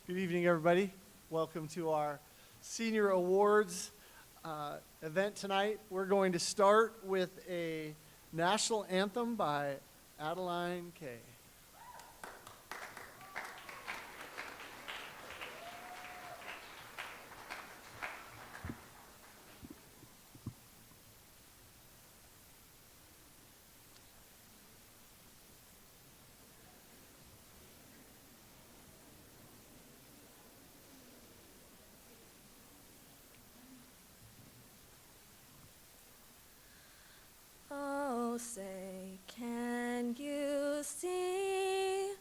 Good evening, everybody. Welcome to our Senior Awards event tonight. We're going to start with a national anthem by Adeline Kay. Oh, say, can you see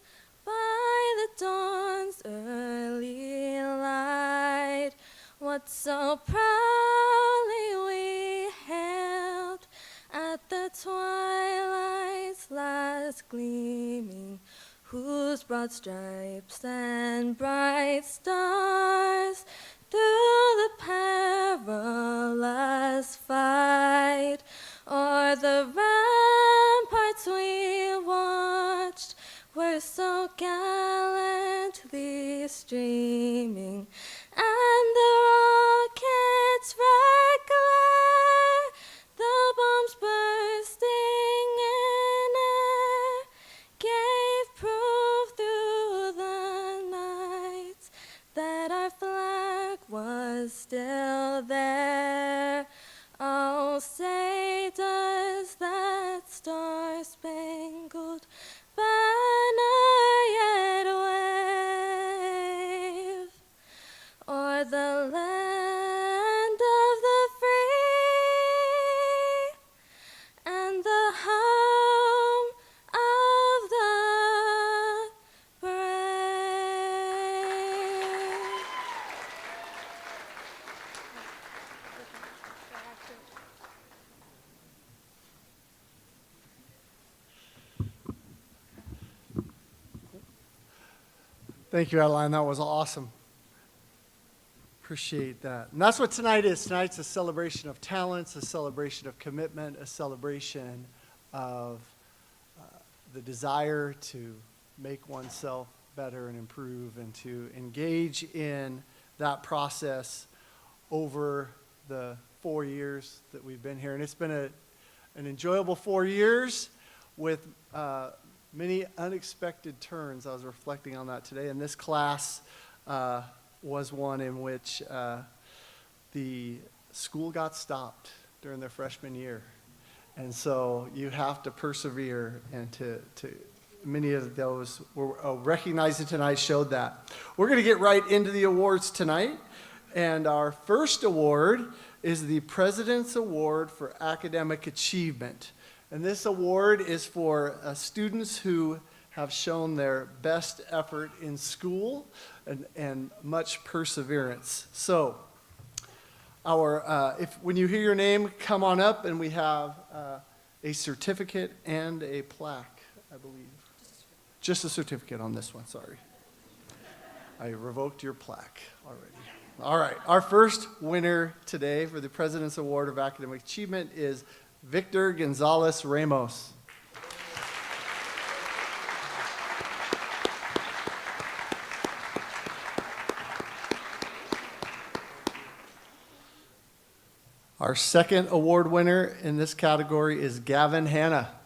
by the dawn's early light what so proudly we hailed at the twilight's last gleaming, whose broad stripes and bright stars through the perilous fight o'er the ramparts we watched were so gallantly streaming, and the rocket's red glare, the bombs bursting in air, gave proof through the night that our flag was still there. Oh, say, does that star-spangled banner yet wave o'er the land of the free and the home of the brave? Thank you, Adeline. That was awesome. Appreciate that. And that's what tonight is. Tonight's a celebration of talents, a celebration of commitment, a celebration of the desire to make oneself better and improve and to engage in that process over the 4 years that we've been here. And it's been an enjoyable 4 years with many unexpected turns. I was reflecting on that today, and this class was one in which the school got stopped during their freshman year. And so you have to persevere, and to many of those were recognized tonight showed that. We're going to get right into the awards tonight, and our first award is the President's Award for Academic Achievement. And this award is for students who have shown their best effort in school and much perseverance. So, when you hear your name, come on up, and we have a certificate and a plaque, I believe. Just a certificate on this one, sorry. I revoked your plaque already. All right, our first winner today for the President's Award of Academic Achievement is Victor Gonzalez Ramos. Our second award winner in this category is Gavin Hanna.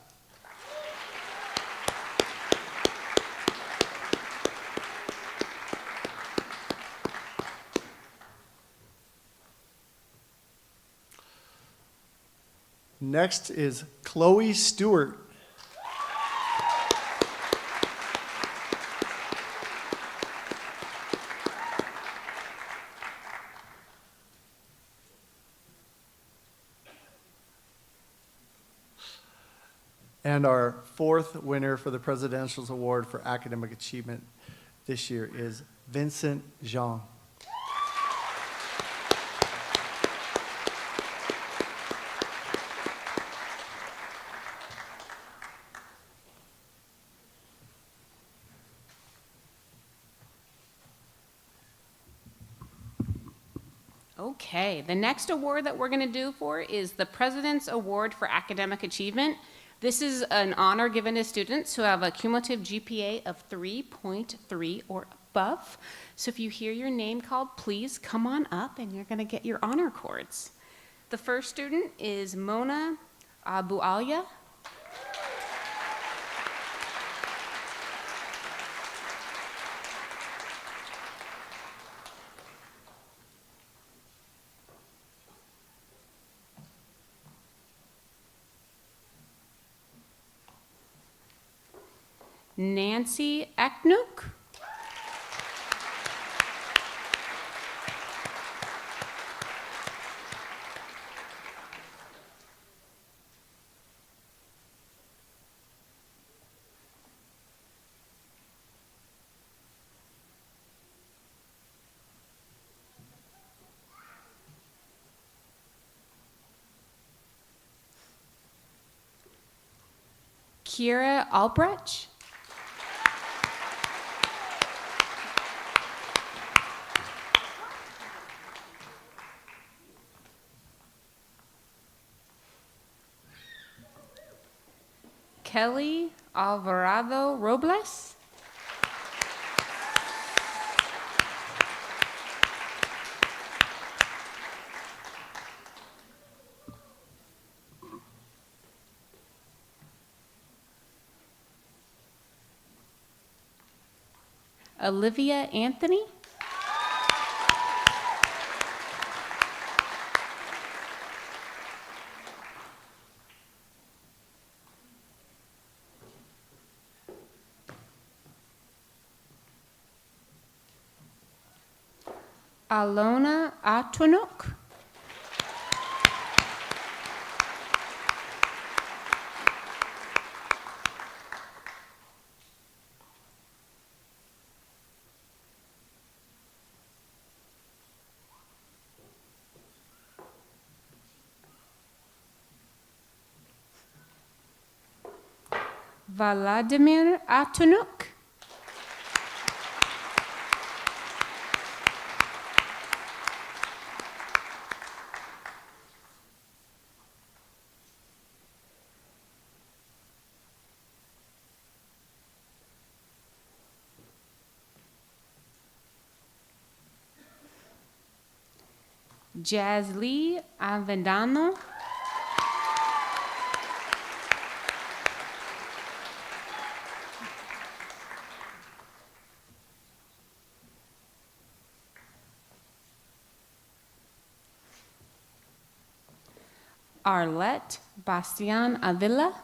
Next is Chloe Stewart. And our fourth winner for the Presidential Award for Academic Achievement this year is Vincent Jean. Okay, the next award that we're going to do for is the President's Award for Academic Achievement. This is an honor given to students who have a cumulative GPA of 3.3 or above. So if you hear your name called, please come on up and you're going to get your honor cords. The first student is Mona Abualia. Nancy Eknuk. Kira Albrecht. Kelly Alvarado Robles. Olivia Anthony. Alona Atunuk. Vladimir Atunuk. Jazlee Avendano. Arlette Bastian Avila.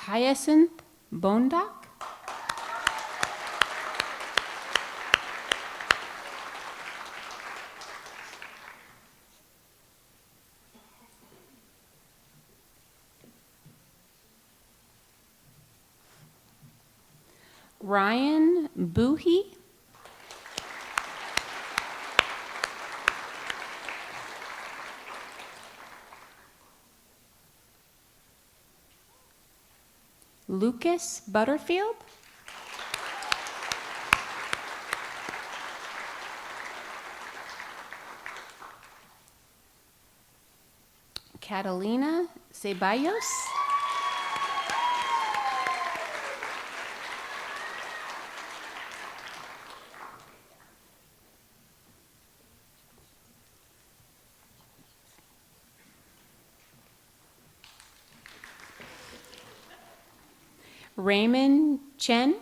Hyacinth Bondak. Ryan Buhi. Lucas Butterfield. Catalina Ceballos. Raymond Chen.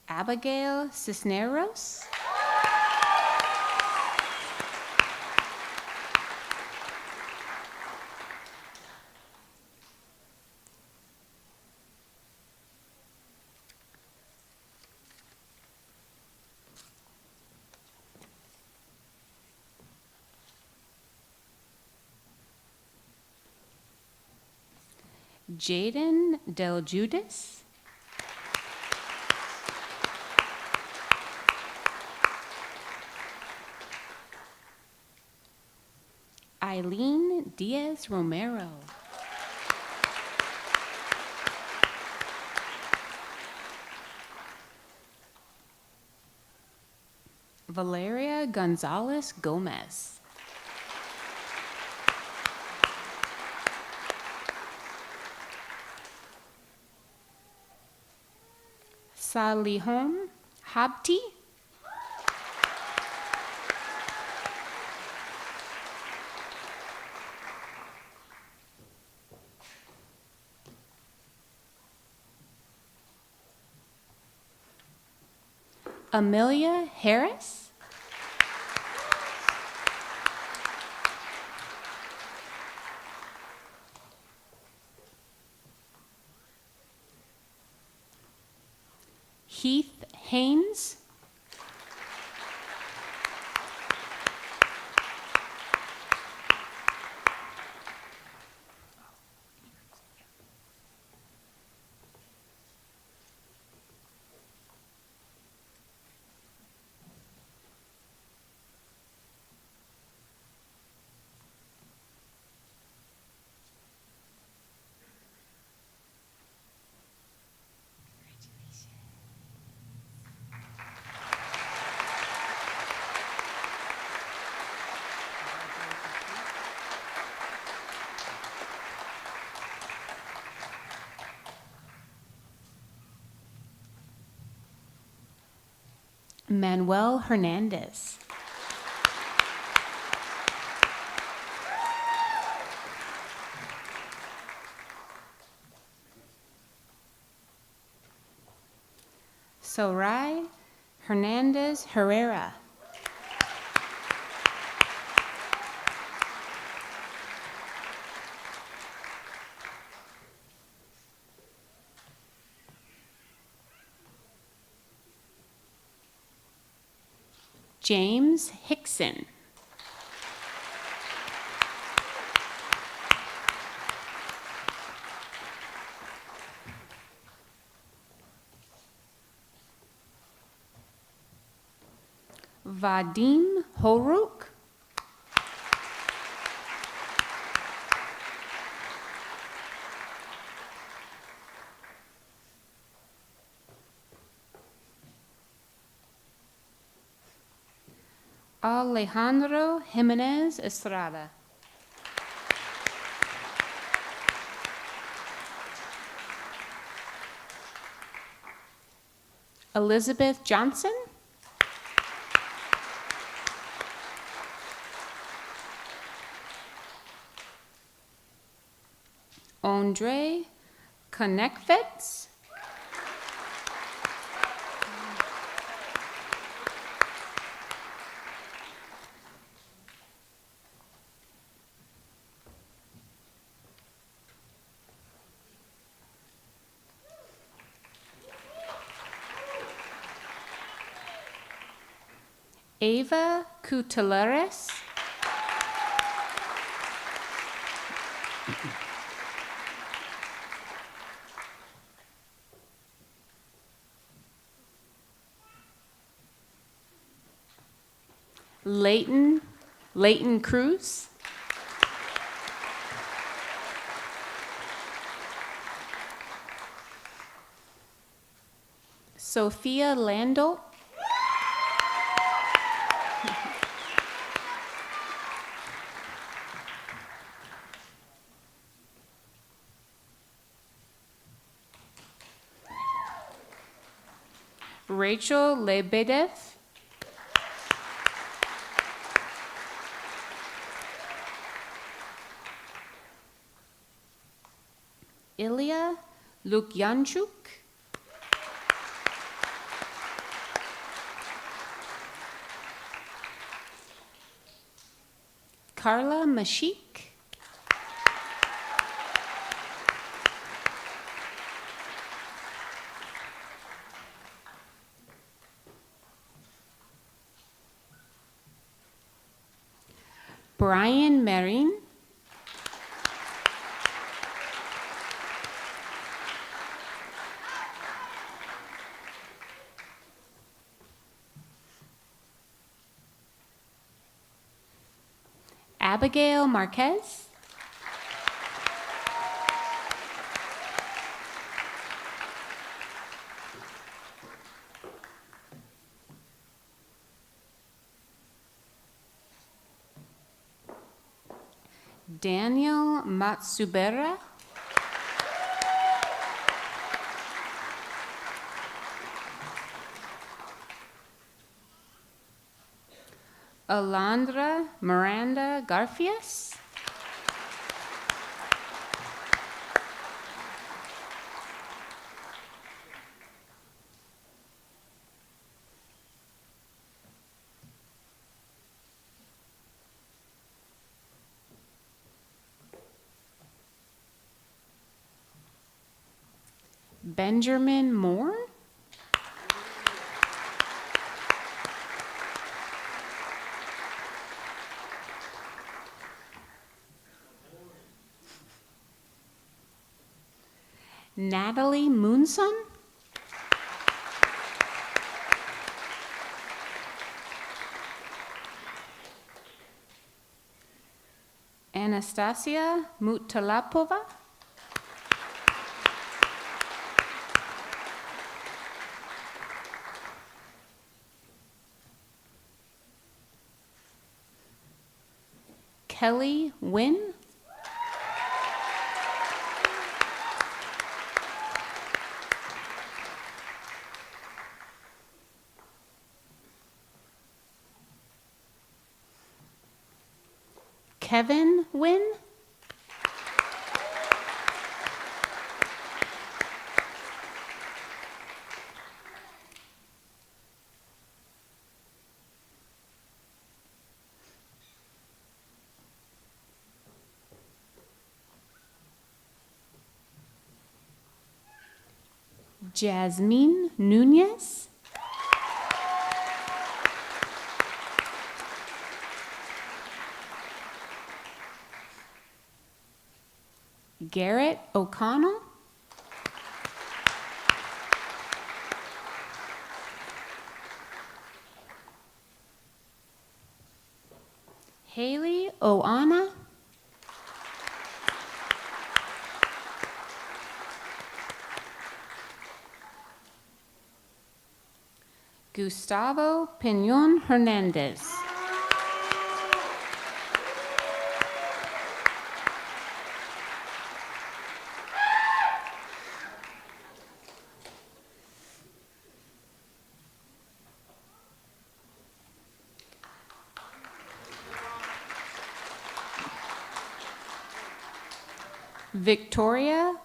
Abigail Cisneros. Jaden Del Judas. Eileen Diaz Romero. Valeria Gonzalez Gomez. Salihom Habti. Amelia Harris. Heath Haynes. Manuel Hernandez. Sorai Hernandez Herrera. James Hickson. Vadim Horuk. Alejandro Jimenez Estrada. Elizabeth Johnson. Andre Konekvets. Ava Cutelares. Leighton Cruz. Sophia Landau. Rachel Lebedev. Ilya Lukyanchuk. Carla Mashik. Brian Marin. Abigail Marquez. Daniel Matsubera. Alondra Miranda Garfias. Benjamin Moore. Natalie Moonson. Anastasia Mutalapova. Kelly Wynn. Kevin Wynn. Jasmine Nunez. Garrett O'Connell. Haley Oana. Gustavo Peñón Hernandez. Victoria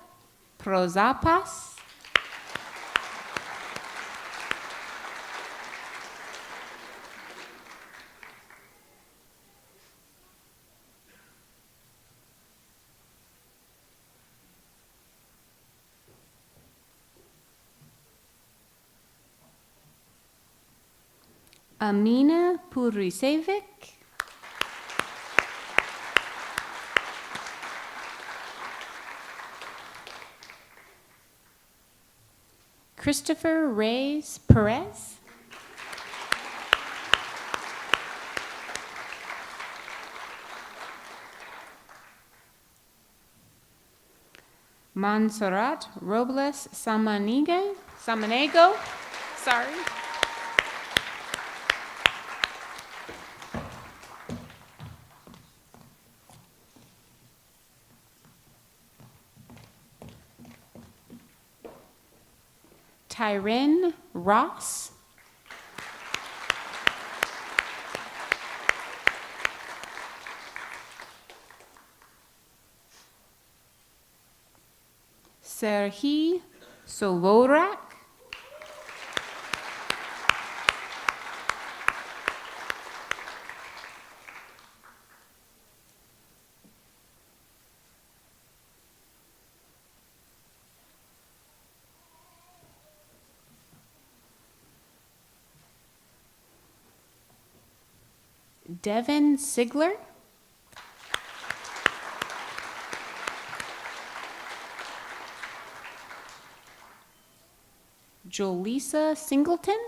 Prozapas. Amina Purisevic. Christopher Reyes Perez. Montserrat Robles Samanigo. Sorry. Tyrin Ross. Serhii Solorak. Devin Sigler. Jolisa Singleton.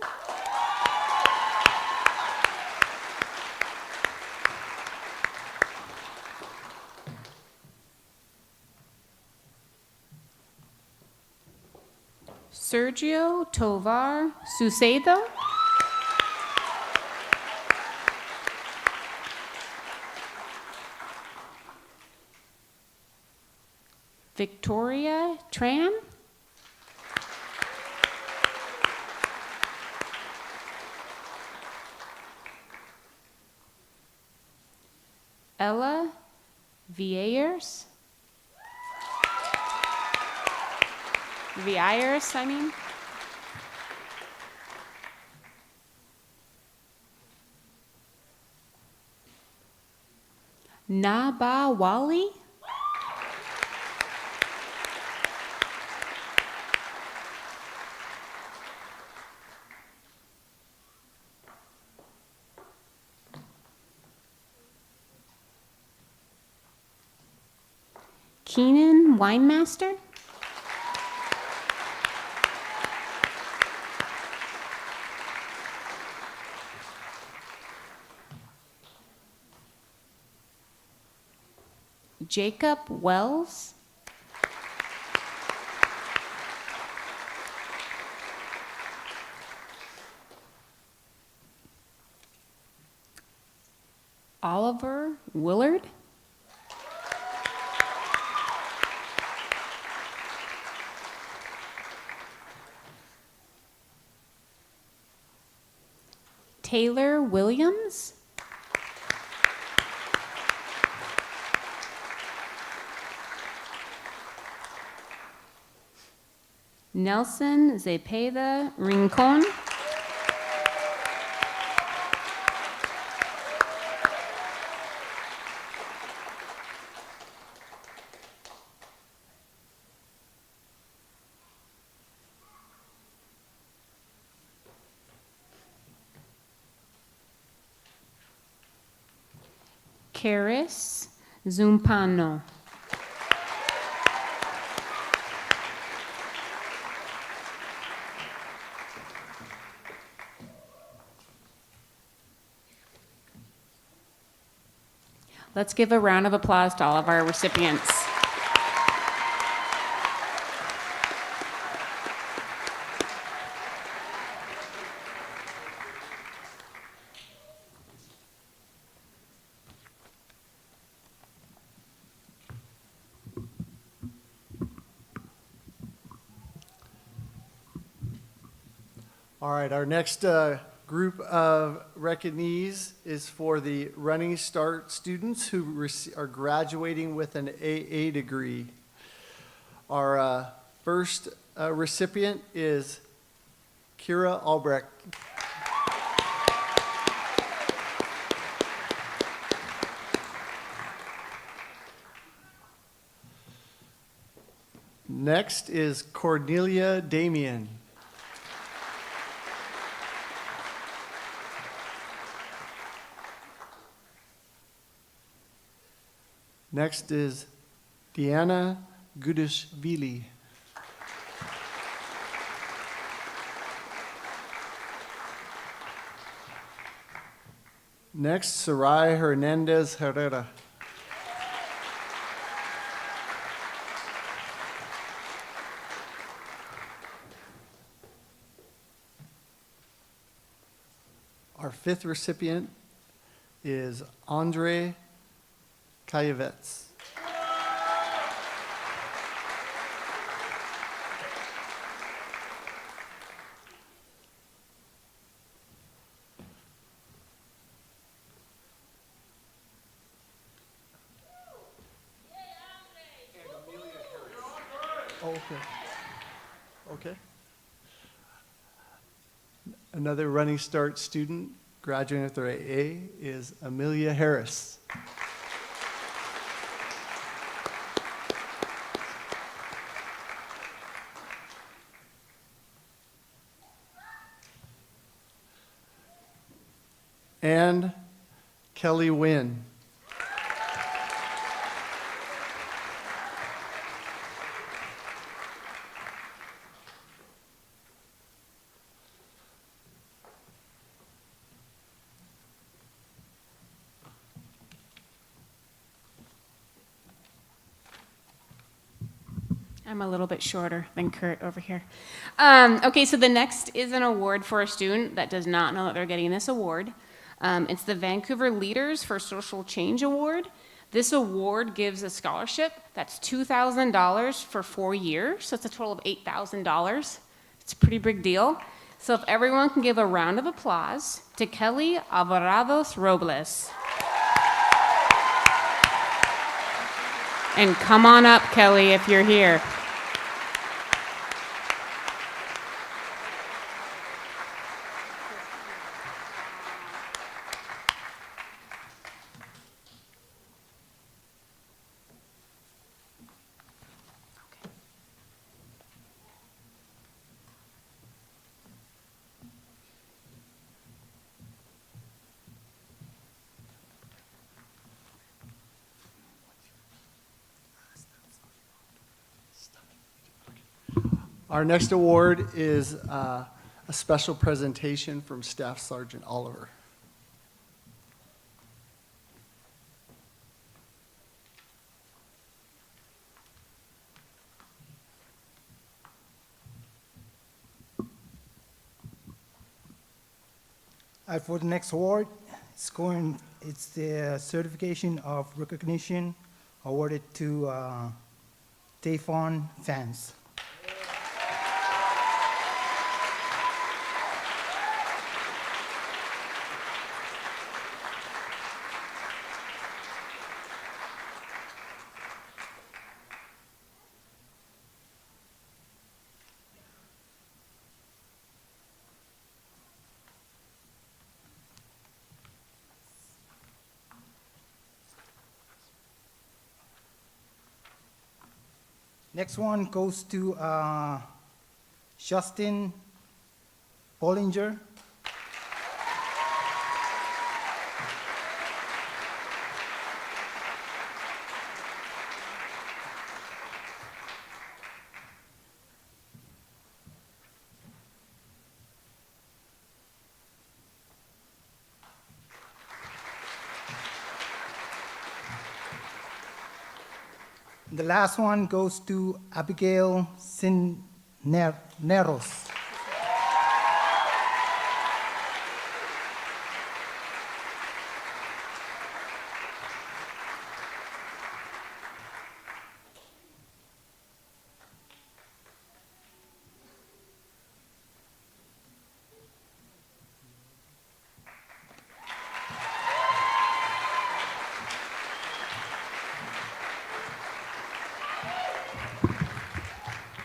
Sergio Tovar Sucedo. Victoria Tran. Ella Vieirs. Vieirs, I mean. Naba Wali. Keenan Winemaster. Jacob Wells. Oliver Willard. Taylor Williams. Nelson Zepeda Rincon. Karis Zumpano. Let's give a round of applause to all of our recipients. All right, our next group of recognees is for the Running Start students who are graduating with an AA degree. Our first recipient is Kira Albrecht. Next is Cornelia Damien. Next is Diana Gudishvili. Next, Sarai Hernandez Herrera. Our fifth recipient is Andre Kayevets. Oh, okay. Okay. Another Running Start student graduating with their AA is Amelia Harris. And Kelly Wynn. I'm a little bit shorter than Kurt over here. Okay, so the next is an award for a student that does not know that they're getting this award. It's the Vancouver Leaders for Social Change Award. This award gives a scholarship that's $2,000 for 4 years, so it's a total of $8,000. It's a pretty big deal. So if everyone can give a round of applause to Kelly Alvarados Robles. And come on up, Kelly, if you're here. Our next award is a special presentation from Staff Sergeant Oliver. For the next award, it's the certification of recognition awarded to Tayfon Fans. Next one goes to Justin Bollinger. The last one goes to Abigail Cisneros.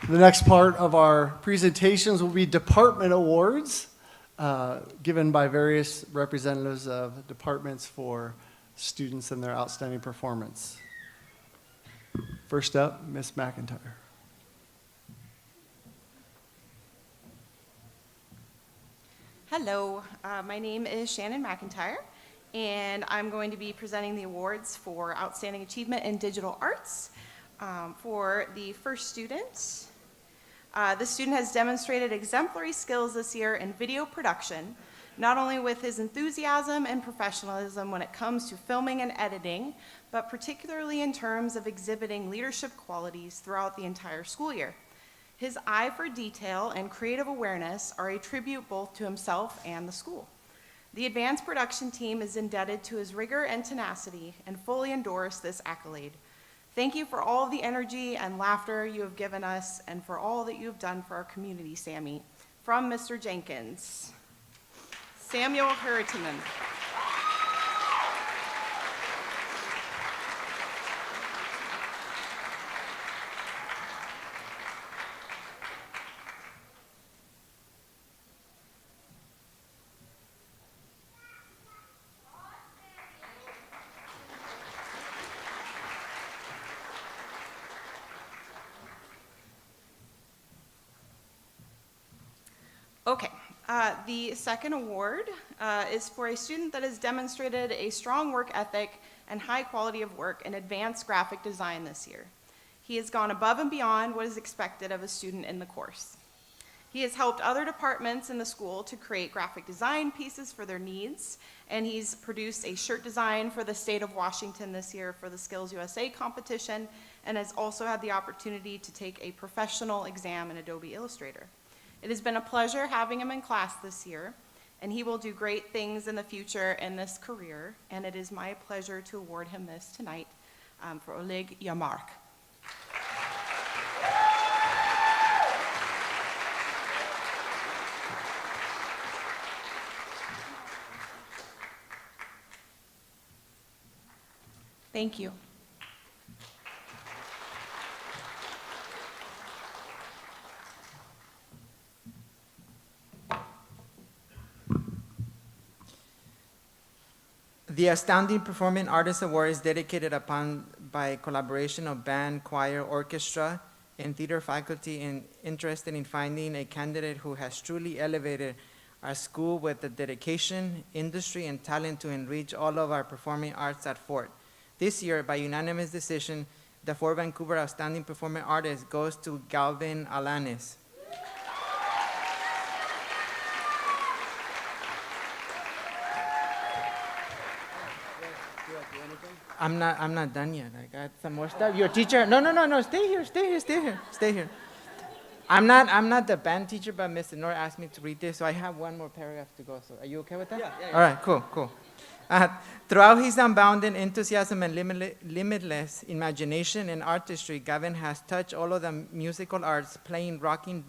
The next part of our presentations will be department awards given by various representatives of departments for students and their outstanding performance. First up, Ms. McIntyre. Hello, my name is Shannon McIntyre, and I'm going to be presenting the awards for Outstanding Achievement in Digital Arts for the first student. This student has demonstrated exemplary skills this year in video production, not only with his enthusiasm and professionalism when it comes to filming and editing, but particularly in terms of exhibiting leadership qualities throughout the entire school year. His eye for detail and creative awareness are a tribute both to himself and the school. The advanced production team is indebted to his rigor and tenacity and fully endorse this accolade. Thank you for all of the energy and laughter you have given us and for all that you have done for our community, Sammy. From Mr. Jenkins. Samuel Harriman. Okay, the second award is for a student that has demonstrated a strong work ethic and high quality of work in advanced graphic design this year. He has gone above and beyond what is expected of a student in the course. He has helped other departments in the school to create graphic design pieces for their needs, and he's produced a shirt design for the state of Washington this year for the Skills USA competition, and has also had the opportunity to take a professional exam in Adobe Illustrator. It has been a pleasure having him in class this year, and he will do great things in the future in this career, and it is my pleasure to award him this tonight for Oleg Yamark. Thank you. The Astounding Performing Artist Award is dedicated upon by collaboration of band, choir, orchestra, and theater faculty and interested in finding a candidate who has truly elevated our school with the dedication, industry, and talent to enrich all of our performing arts at Fort. This year, by unanimous decision, the Fort Vancouver Outstanding Performing Artist goes to Galvin Alanis. I'm not done yet. I got some more stuff. Your teacher? No. Stay here. I'm not the band teacher, but Mr. Nor asked me to read this, so I have one more paragraph to go. So are you okay with that? Yeah. All right, cool. Throughout his unbounded enthusiasm and limitless imagination and artistry, Gavin has touched all of the musical arts, playing rocking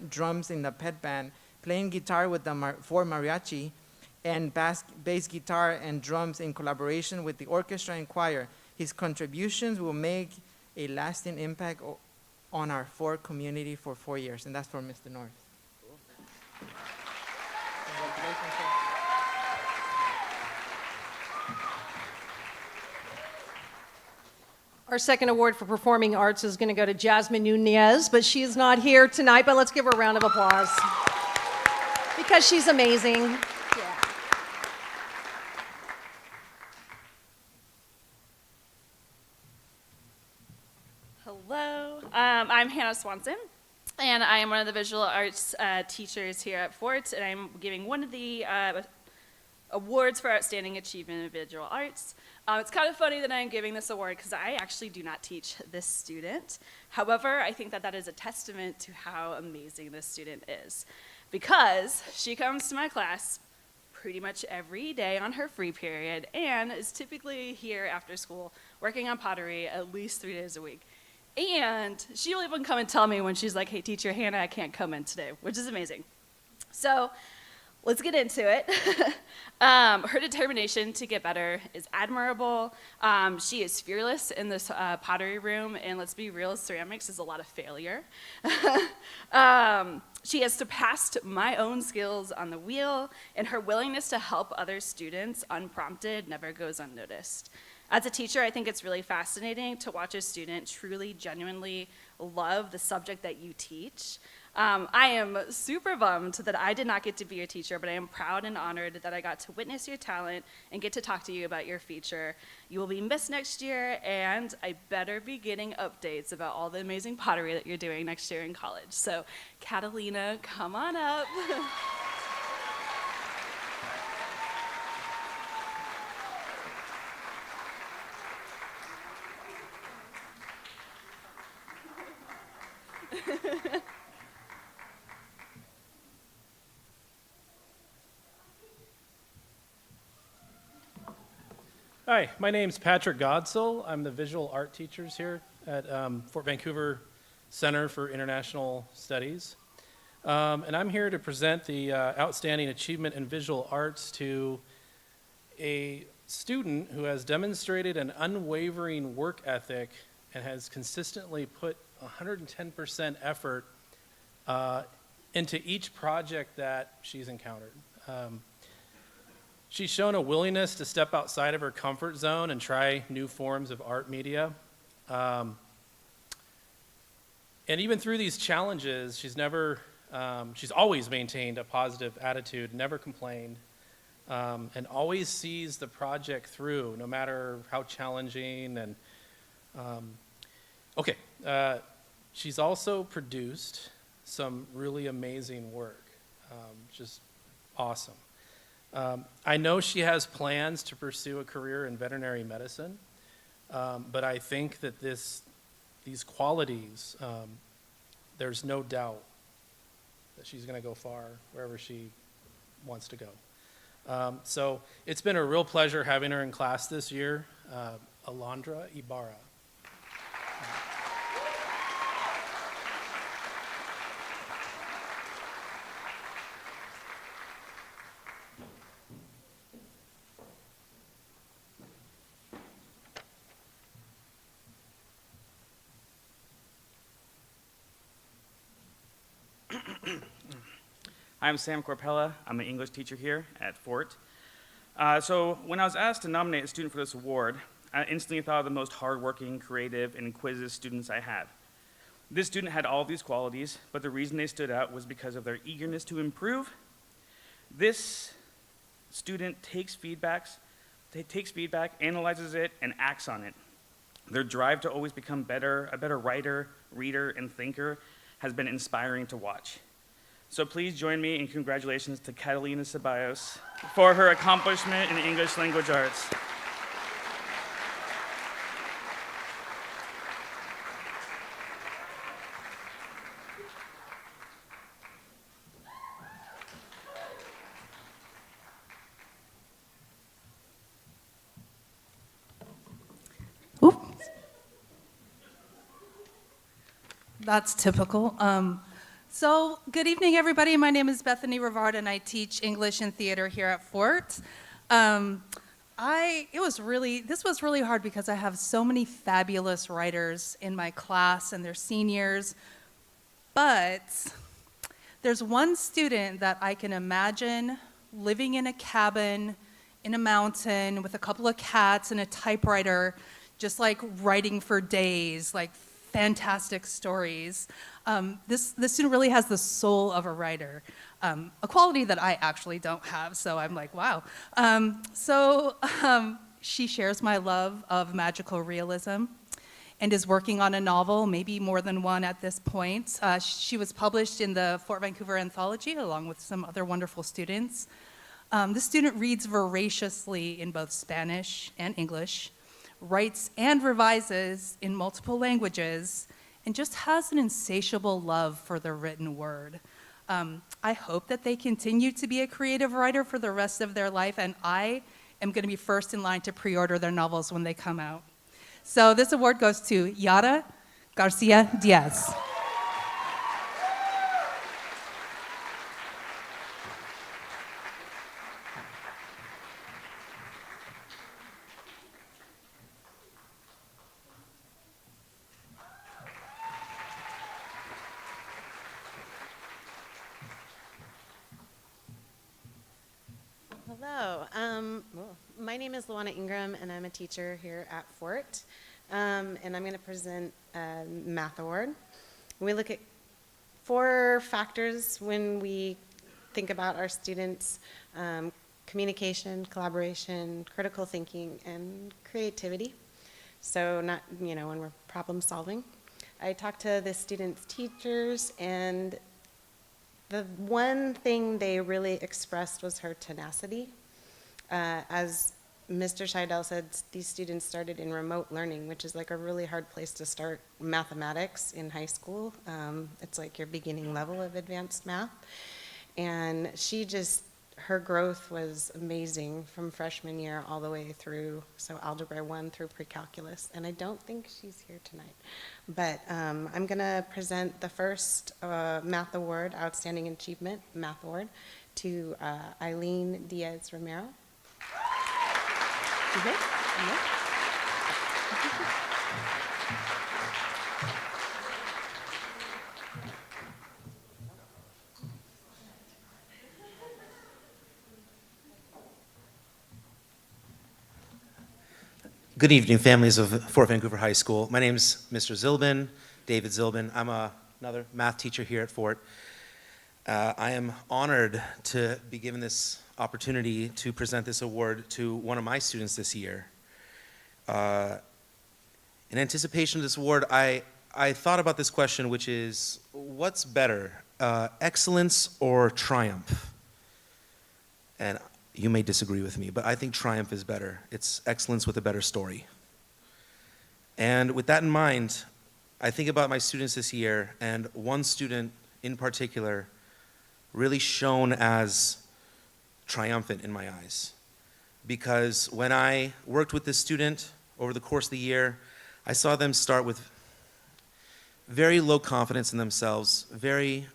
drums in the pet band, playing guitar with the Fort Mariachi, and bass guitar and drums in collaboration with the orchestra and choir. His contributions will make a lasting impact on our Fort community for 4 years, and that's for Mr. North. Cool. Congratulations, sir. Our second award for performing arts is going to go to Jasmine Nunez, but she is not here tonight, but let's give her a round of applause because she's amazing. Hello, I'm Hannah Swanson, and I am one of the visual arts teachers here at Fort, and I'm giving one of the awards for outstanding achievement in visual arts. It's kind of funny that I'm giving this award because I actually do not teach this student. However, I think that is a testament to how amazing this student is, because she comes to my class pretty much every day on her free period and is typically here after school working on pottery at least 3 days a week. And she'll even come and tell me when she's like, hey, teacher Hannah, I can't come in today, which is amazing. So let's get into it. Her determination to get better is admirable. She is fearless in this pottery room, and let's be real, ceramics is a lot of failure. She has surpassed my own skills on the wheel, and her willingness to help other students unprompted never goes unnoticed. As a teacher, I think it's really fascinating to watch a student truly, genuinely love the subject that you teach. I am super bummed that I did not get to be your teacher, but I am proud and honored that I got to witness your talent and get to talk to you about your future. You will be missed next year, and I better be getting updates about all the amazing pottery that you're doing next year in college. So, Catalina, come on up. Hi, my name's Patrick Godsell. I'm the visual art teachers here at Fort Vancouver Center for International Studies. And I'm here to present the Outstanding Achievement in Visual Arts to a student who has demonstrated an unwavering work ethic and has consistently put 110% effort into each project that she's encountered. She's shown a willingness to step outside of her comfort zone and try new forms of art media. And even through these challenges, she's always maintained a positive attitude, never complained, and always sees the project through, no matter how challenging. And she's also produced some really amazing work, just awesome. I know she has plans to pursue a career in veterinary medicine, but I think that this these qualities, there's no doubt that she's going to go far wherever she wants to go. So it's been a real pleasure having her in class this year, Alondra Ibarra. I'm Sam Corpella. I'm an English teacher here at Fort. So when I was asked to nominate a student for this award, I instantly thought of the most hardworking, creative, and inquisitive students I had. This student had all of these qualities, but the reason they stood out was because of their eagerness to improve. This student takes feedback, analyzes it, and acts on it. Their drive to always become better, a better writer, reader, and thinker has been inspiring to watch. So please join me in congratulations to Catalina Ceballos for her accomplishment in English language arts. That's typical. So, good evening, everybody. My name is Bethany Rivard, and I teach English and theater here at Fort. This was really hard because I have so many fabulous writers in my class, and they're seniors. But there's one student that I can imagine living in a cabin in a mountain with a couple of cats and a typewriter, just like writing for days, like fantastic stories. This student really has the soul of a writer, a quality that I actually don't have, so I'm like, wow. She shares my love of magical realism and is working on a novel, maybe more than one at this point. She was published in the Fort Vancouver Anthology along with some other wonderful students. This student reads voraciously in both Spanish and English, writes and revises in multiple languages, and just has an insatiable love for the written word. I hope that they continue to be a creative writer for the rest of their life, and I am going to be first in line to pre-order their novels when they come out. So this award goes to Yara Garcia Diaz. Hello. My name is Luana Ingram, and I'm a teacher here at Fort. And I'm going to present a math award. We look at 4 factors when we think about our students: communication, collaboration, critical thinking, and creativity. So not, when we're problem solving. I talked to the students' teachers, and the one thing they really expressed was her tenacity. As Mr. Scheidel said, these students started in remote learning, which is like a really hard place to start mathematics in high school. It's like your beginning level of advanced math. And her growth was amazing from freshman year all the way through, so Algebra 1 through pre-calculus. And I don't think she's here tonight. But I'm going to present the first math award, Outstanding Achievement Math Award, to Eileen Diaz Romero. Good evening, families of Fort Vancouver High School. My name's Mr. Zilbin, David Zilbin. I'm another math teacher here at Fort. I am honored to be given this opportunity to present this award to one of my students this year. In anticipation of this award, I thought about this question, which is, what's better, excellence or triumph? And you may disagree with me, but I think triumph is better. It's excellence with a better story. And with that in mind, I think about my students this year, and one student in particular really shone as triumphant in my eyes. Because when I worked with this student over the course of the year, I saw them start with very low confidence in themselves, very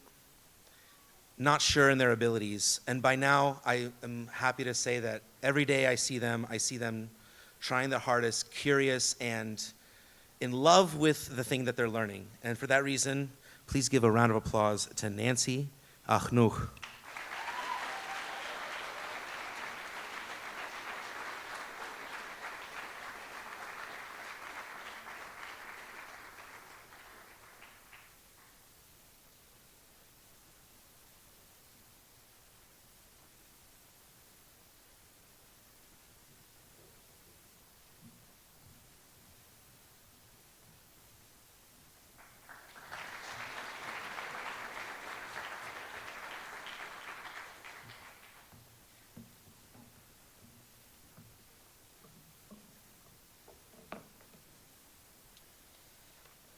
not sure in their abilities. And by now, I am happy to say that every day I see them trying their hardest, curious, and in love with the thing that they're learning. And for that reason, please give a round of applause to Nancy Achnuch.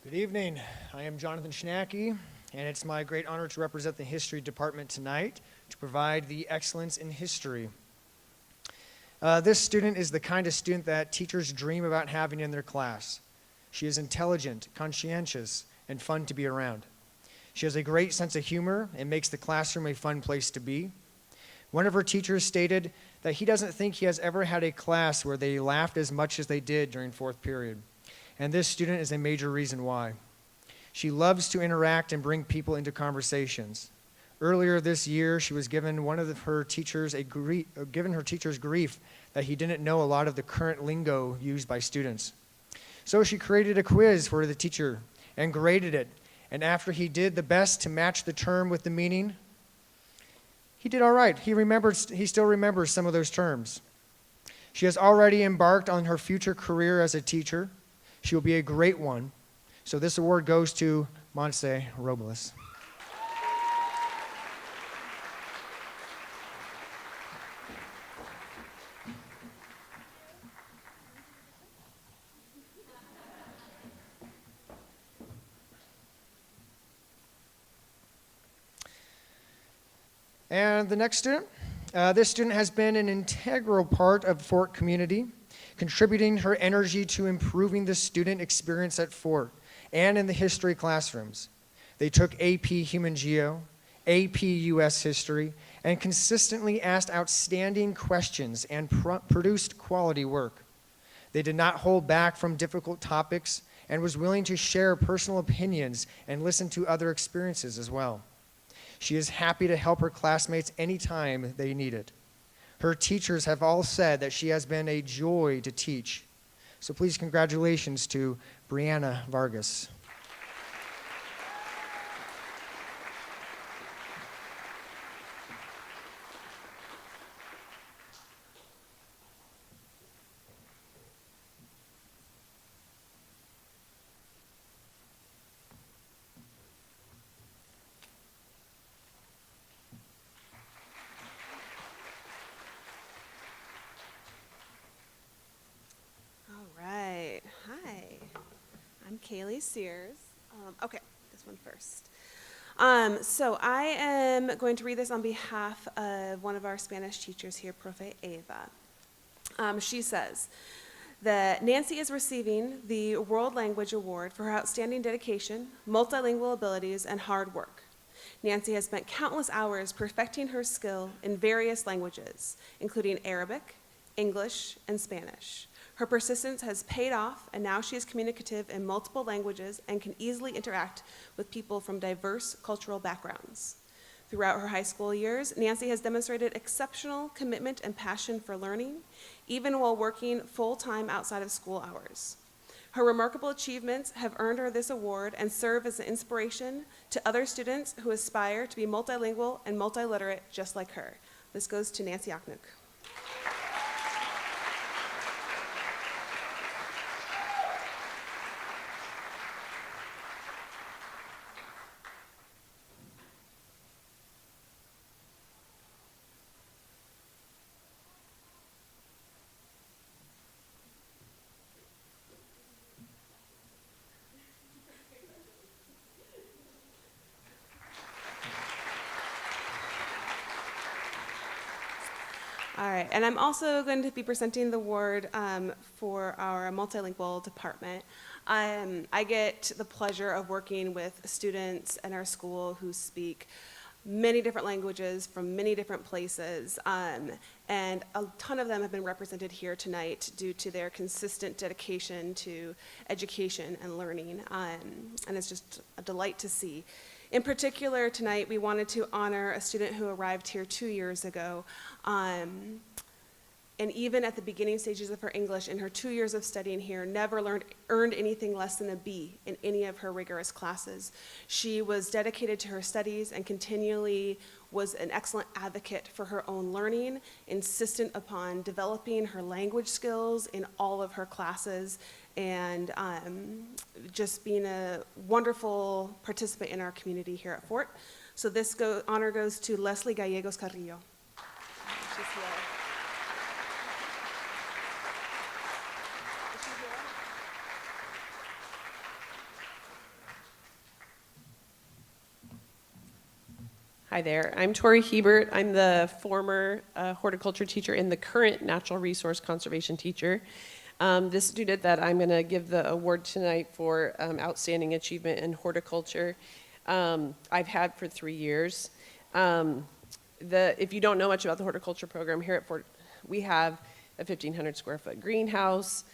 Good evening. I am Jonathan Schnacky, and it's my great honor to represent the History Department tonight to provide the Excellence in History. This student is the kind of student that teachers dream about having in their class. She is intelligent, conscientious, and fun to be around. She has a great sense of humor and makes the classroom a fun place to be. One of her teachers stated that he doesn't think he has ever had a class where they laughed as much as they did during fourth period. And this student is a major reason why. She loves to interact and bring people into conversations. Earlier this year, she was given her teachers grief that he didn't know a lot of the current lingo used by students. So she created a quiz for the teacher and graded it. And after he did the best to match the term with the meaning, he did all right. He still remembers some of those terms. She has already embarked on her future career as a teacher. She will be a great one. So this award goes to Montse Robles. And the next student. This student has been an integral part of Fort community, contributing her energy to improving the student experience at Fort and in the history classrooms. They took AP Human Geo, AP US History, and consistently asked outstanding questions and produced quality work. They did not hold back from difficult topics and was willing to share personal opinions and listen to other experiences as well. She is happy to help her classmates anytime they need it. Her teachers have all said that she has been a joy to teach. So please, congratulations to Brianna Vargas. Kaylee Sears. Okay, this one first. So I am going to read this on behalf of one of our Spanish teachers here, Profe Eva. She says that Nancy is receiving the World Language Award for her outstanding dedication, multilingual abilities, and hard work. Nancy has spent countless hours perfecting her skill in various languages, including Arabic, English, and Spanish. Her persistence has paid off, and now she is communicative in multiple languages and can easily interact with people from diverse cultural backgrounds. Throughout her high school years, Nancy has demonstrated exceptional commitment and passion for learning, even while working full-time outside of school hours. Her remarkable achievements have earned her this award and serve as an inspiration to other students who aspire to be multilingual and multiliterate just like her. This goes to Nancy Aknuk. All right, and I'm also going to be presenting the award for our multilingual department. I get the pleasure of working with students in our school who speak many different languages from many different places, and a ton of them have been represented here tonight due to their consistent dedication to education and learning, and it's just a delight to see. In particular, tonight we wanted to honor a student who arrived here 2 years ago, and even at the beginning stages of her English in her 2 years of studying here, never earned anything less than a B in any of her rigorous classes. She was dedicated to her studies and continually was an excellent advocate for her own learning, insistent upon developing her language skills in all of her classes, and just being a wonderful participant in our community here at Fort. So this honor goes to Leslie Gallegos Carrillo. She's here. Hi there, I'm Tori Hebert. I'm the former horticulture teacher and the current natural resource conservation teacher. This student that I'm going to give the award tonight for outstanding achievement in horticulture, I've had for 3 years. If you don't know much about the horticulture program here at Fort, we have a 1,500 square foot greenhouse,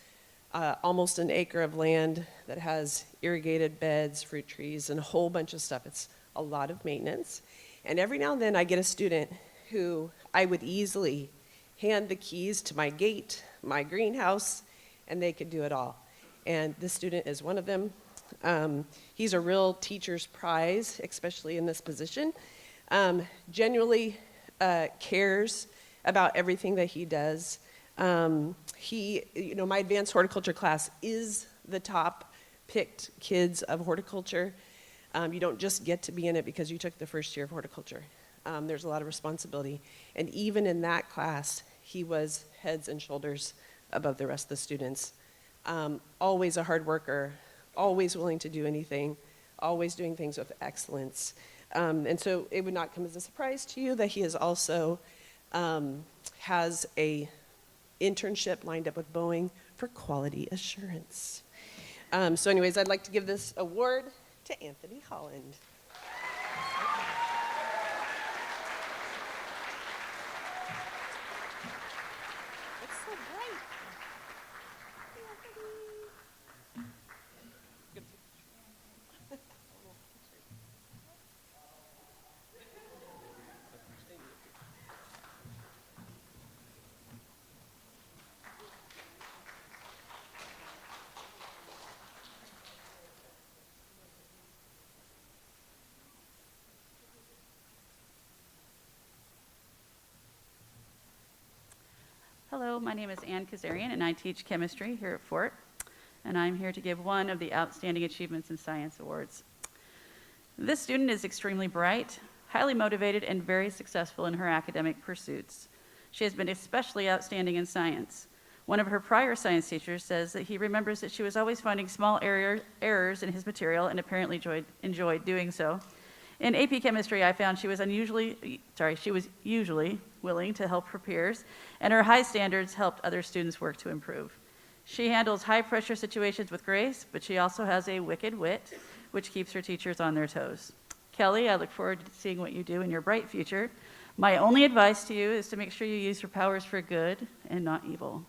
almost an acre of land that has irrigated beds, fruit trees, and a whole bunch of stuff. It's a lot of maintenance. And every now and then I get a student who I would easily hand the keys to my gate, my greenhouse, and they could do it all. And this student is one of them. He's a real teacher's prize, especially in this position. Genuinely cares about everything that he does. My advanced horticulture class is the top picked kids of horticulture. You don't just get to be in it because you took the first year of horticulture. There's a lot of responsibility. And even in that class, he was heads and shoulders above the rest of the students. Always a hard worker, always willing to do anything, always doing things with excellence. And so it would not come as a surprise to you that he is also has a internship lined up with Boeing for quality assurance. So anyways, I'd like to give this award to Anthony Holland. It's so bright. Hello, my name is Ann Kazarian, and I teach chemistry here at Fort. And I'm here to give one of the Outstanding Achievements in Science Awards. This student is extremely bright, highly motivated, and very successful in her academic pursuits. She has been especially outstanding in science. One of her prior science teachers says that he remembers that she was always finding small errors in his material and apparently enjoyed doing so. In AP Chemistry, I found she was usually willing to help her peers, and her high standards helped other students work to improve. She handles high-pressure situations with grace, but she also has a wicked wit, which keeps her teachers on their toes. Kelly, I look forward to seeing what you do in your bright future. My only advice to you is to make sure you use your powers for good and not evil.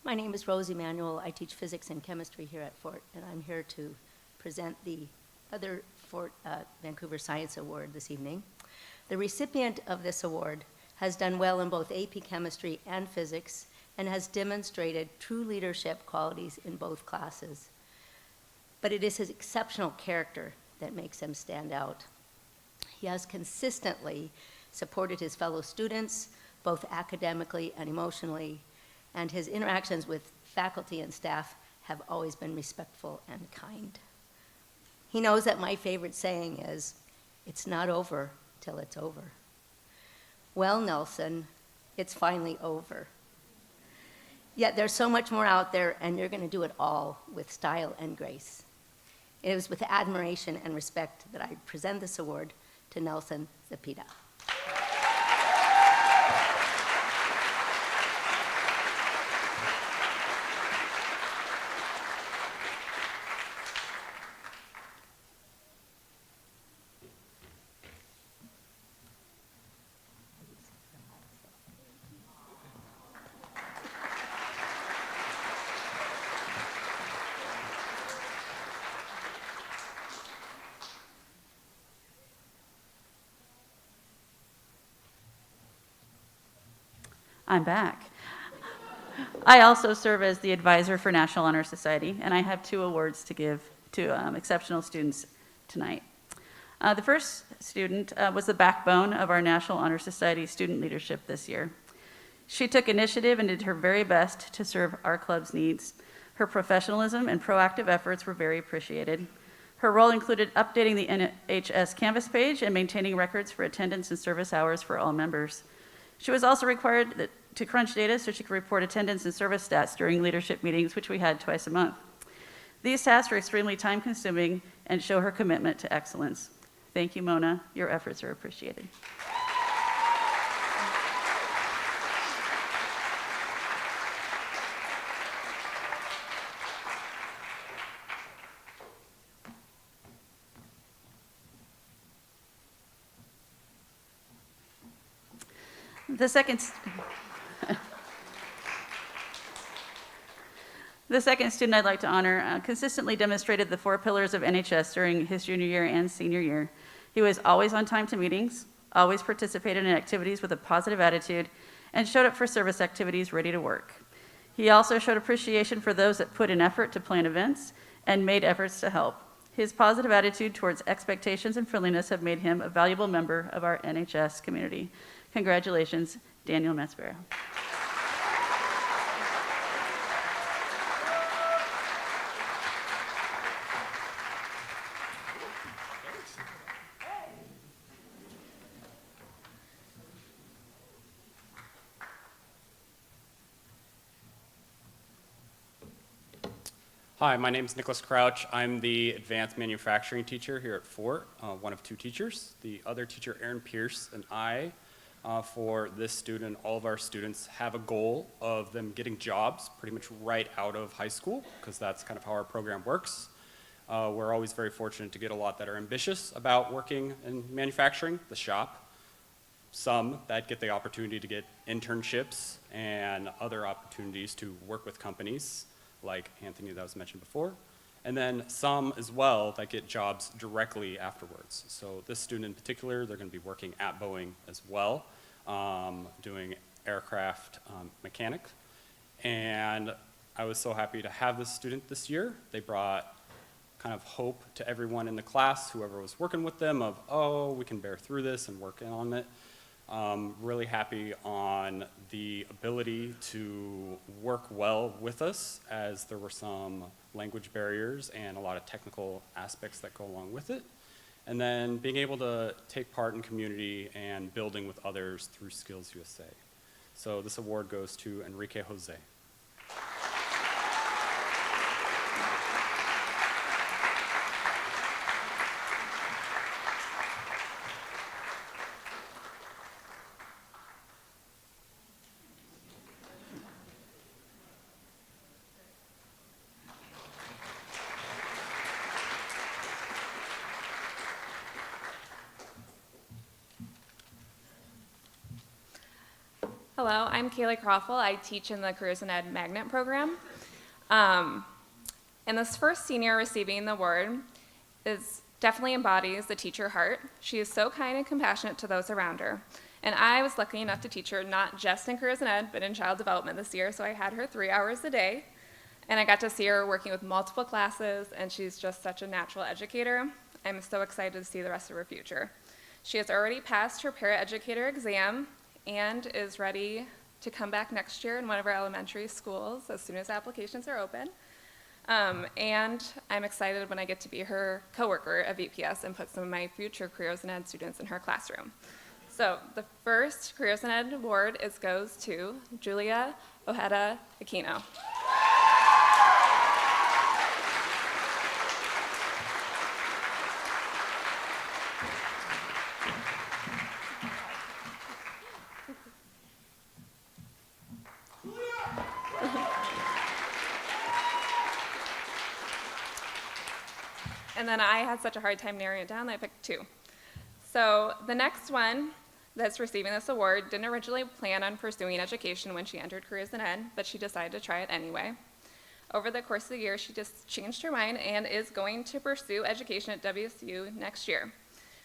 My name is Rose Emanuel. I teach physics and chemistry here at Fort, and I'm here to present the other Fort Vancouver Science Award this evening. The recipient of this award has done well in both AP Chemistry and Physics and has demonstrated true leadership qualities in both classes. But it is his exceptional character that makes him stand out. He has consistently supported his fellow students, both academically and emotionally, and his interactions with faculty and staff have always been respectful and kind. He knows that my favorite saying is, "It's not over till it's over." Well, Nelson, it's finally over. Yet there's so much more out there, and you're going to do it all with style and grace. It was with admiration and respect that I present this award to Nelson Zepeda. I'm back. I also serve as the advisor for National Honor Society, and I have 2 awards to give to exceptional students tonight. The first student was the backbone of our National Honor Society student leadership this year. She took initiative and did her very best to serve our club's needs. Her professionalism and proactive efforts were very appreciated. Her role included updating the NHS Canvas page and maintaining records for attendance and service hours for all members. She was also required to crunch data so she could report attendance and service stats during leadership meetings, which we had twice a month. These tasks were extremely time-consuming and show her commitment to excellence. Thank you, Mona. Your efforts are appreciated. The second student I'd like to honor consistently demonstrated the 4 pillars of NHS during his junior year and senior year. He was always on time to meetings, always participated in activities with a positive attitude, and showed up for service activities ready to work. He also showed appreciation for those that put in effort to plan events and made efforts to help. His positive attitude towards expectations and friendliness have made him a valuable member of our NHS community. Congratulations, Daniel Maspero. Hi, my name is Nicholas Crouch. I'm the advanced manufacturing teacher here at Fort, one of 2 teachers. The other teacher, Aaron Pierce, and I, for this student, all of our students, have a goal of them getting jobs pretty much right out of high school, because that's kind of how our program works. We're always very fortunate to get a lot that are ambitious about working in manufacturing, the shop. Some that get the opportunity to get internships and other opportunities to work with companies, like Anthony that was mentioned before, and then some as well that get jobs directly afterwards. So this student in particular, they're going to be working at Boeing as well, doing aircraft mechanic. And I was so happy to have this student this year. They brought kind of hope to everyone in the class, whoever was working with them, of, oh, we can bear through this and work on it. Really happy on the ability to work well with us, as there were some language barriers and a lot of technical aspects that go along with it. And then being able to take part in community and building with others through Skills USA. So this award goes to Enrique Jose. Hello, I'm Kaylee Croffel. I teach in the Careers in Ed Magnet program. And this first senior receiving the award definitely embodies the teacher heart. She is so kind and compassionate to those around her. And I was lucky enough to teach her not just in Careers in Ed, but in child development this year, so I had her 3 hours a day. And I got to see her working with multiple classes, and she's just such a natural educator. I'm so excited to see the rest of her future. She has already passed her paraeducator exam and is ready to come back next year in one of our elementary schools as soon as applications are open. And I'm excited when I get to be her coworker at VPS and put some of my future Careers in Ed students in her classroom. So the first Careers in Ed award goes to Julia Ojeda Aquino. And then I had such a hard time narrowing it down that I picked two. So the next one that's receiving this award didn't originally plan on pursuing education when she entered Careers in Ed, but she decided to try it anyway. Over the course of the year, she just changed her mind and is going to pursue education at WSU next year.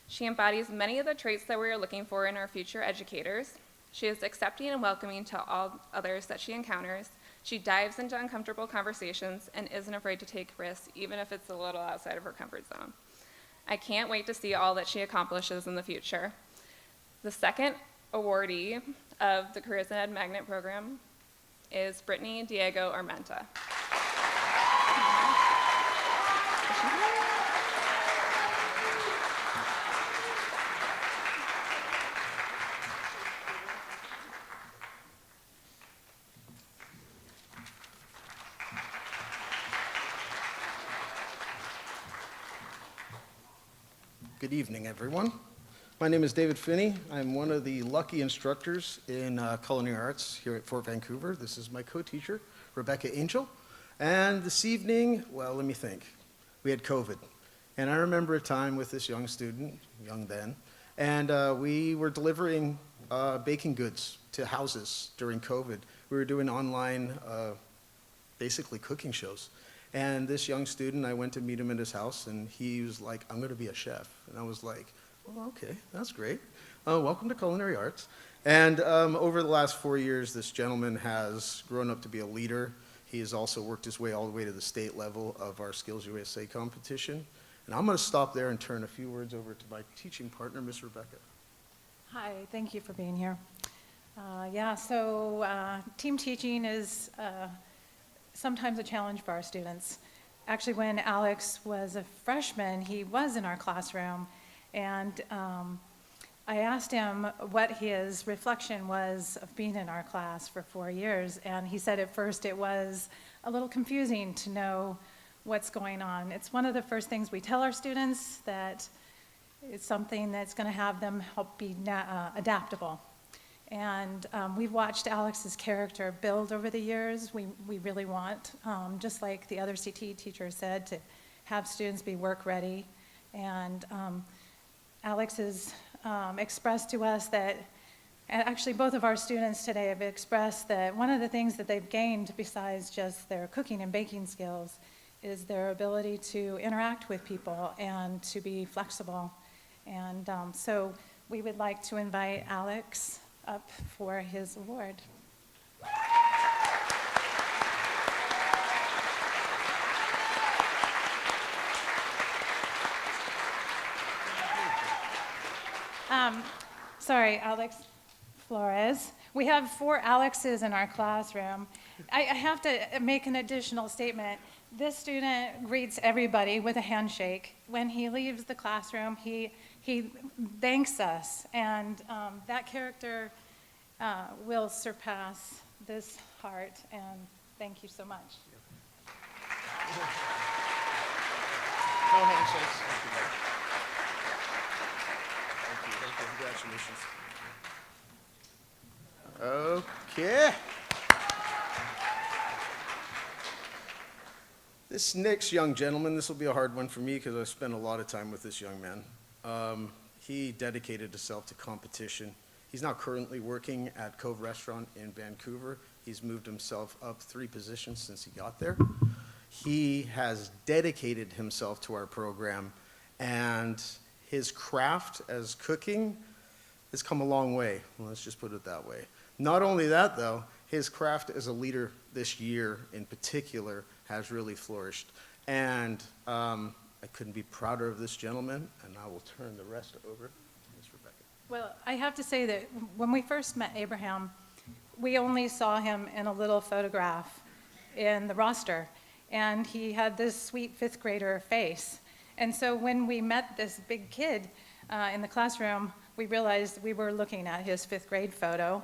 She embodies many of the traits that we are looking for in our future educators. She is accepting and welcoming to all others that she encounters. She dives into uncomfortable conversations and isn't afraid to take risks, even if it's a little outside of her comfort zone. I can't wait to see all that she accomplishes in the future. The second awardee of the Careers in Ed Magnet Program is Brittany Diego Armenta. Good evening, everyone. My name is David Finney. I'm one of the lucky instructors in culinary arts here at Fort Vancouver. This is my co-teacher, Rebecca Angel. And this evening, well, let me think. We had COVID. And I remember a time with this young student, young then, and we were delivering baking goods to houses during COVID. We were doing online, basically cooking shows. And this young student, I went to meet him at his house, and he was like, I'm going to be a chef. And I was like, well, okay, that's great. Welcome to culinary arts. And over the last 4 years, this gentleman has grown up to be a leader. He has also worked his way all the way to the state level of our Skills USA competition. And I'm going to stop there and turn a few words over to my teaching partner, Miss Rebecca. Hi, thank you for being here. Team teaching is sometimes a challenge for our students. Actually, when Alex was a freshman, he was in our classroom, and I asked him what his reflection was of being in our class for 4 years, and he said at first it was a little confusing to know what's going on. It's one of the first things we tell our students, that it's something that's going to have them help be adaptable. And we've watched Alex's character build over the years. We really want, just like the other CT teacher said, to have students be work ready. And Alex has expressed to us that, and actually both of our students today have expressed that one of the things that they've gained besides just their cooking and baking skills is their ability to interact with people and to be flexible. And so we would like to invite Alex up for his award. Sorry, Alex Flores. We have 4 Alexes in our classroom. I have to make an additional statement. This student greets everybody with a handshake. When he leaves the classroom, he thanks us, and that character will surpass this heart, and thank you so much. No handshakes. Thank you. Congratulations. Okay. This next young gentleman, this will be a hard one for me because I spent a lot of time with this young man. He dedicated himself to competition. He's now currently working at Cove Restaurant in Vancouver. He's moved himself up 3 positions since he got there. He has dedicated himself to our program, and his craft as cooking has come a long way. Well, let's just put it that way. Not only that, though, his craft as a leader this year in particular has really flourished. And I couldn't be prouder of this gentleman, and I will turn the rest over to Ms. Rebecca. Well, I have to say that when we first met Abraham, we only saw him in a little photograph in the roster. and he had this sweet fifth grader face. And so when we met this big kid in the classroom, we realized we were looking at his fifth grade photo.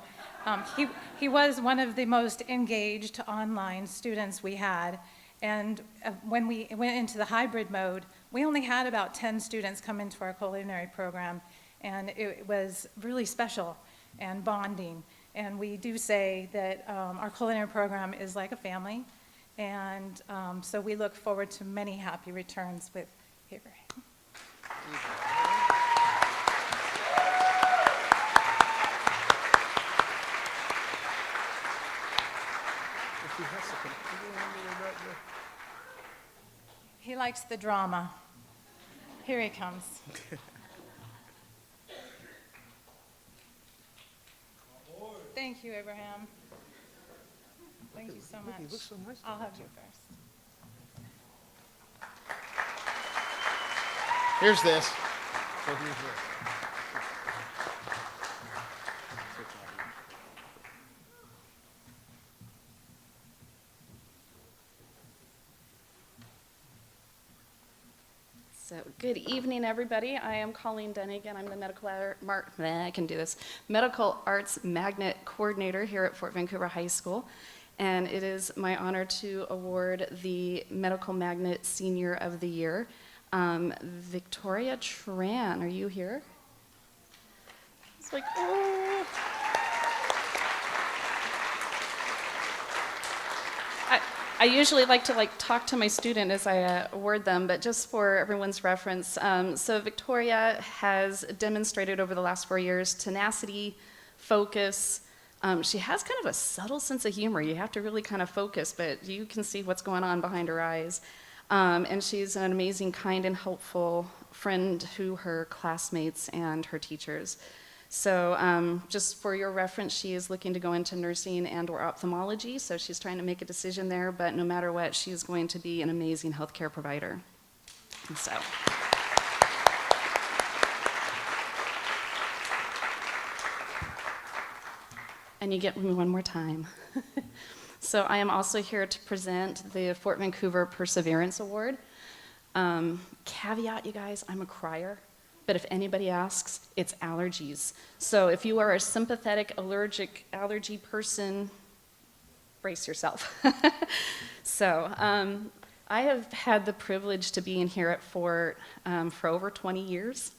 He was one of the most engaged online students we had. And when we went into the hybrid mode, we only had about 10 students come into our culinary program, and it was really special and bonding. And we do say that our culinary program is like a family, and so we look forward to many happy returns with Abraham. He likes the drama. Here he comes. Thank you, Abraham. Thank you so much. You look so nice. I'll have you first. Here's this. So here's this. So, good evening, everybody. I am Colleen Dunnigan. I'm the Medical Arts Magnet Coordinator here at Fort Vancouver High School. And it is my honor to award the Medical Magnet Senior of the Year. Victoria Tran, are you here? It's like, oh. I usually like to talk to my student as I award them, but just for everyone's reference, so Victoria has demonstrated over the last 4 years tenacity, focus. She has kind of a subtle sense of humor. You have to really kind of focus, but you can see what's going on behind her eyes. And she's an amazing, kind, and helpful friend to her classmates and her teachers. So just for your reference, she is looking to go into nursing and/or ophthalmology, so she's trying to make a decision there, but no matter what, she's going to be an amazing healthcare provider. And so. And you get me one more time. So I am also here to present the Fort Vancouver Perseverance Award. Caveat, you guys, I'm a crier. But if anybody asks, it's allergies. So if you are a sympathetic allergy person, brace yourself. So I have had the privilege to be in here at Fort for over 20 years.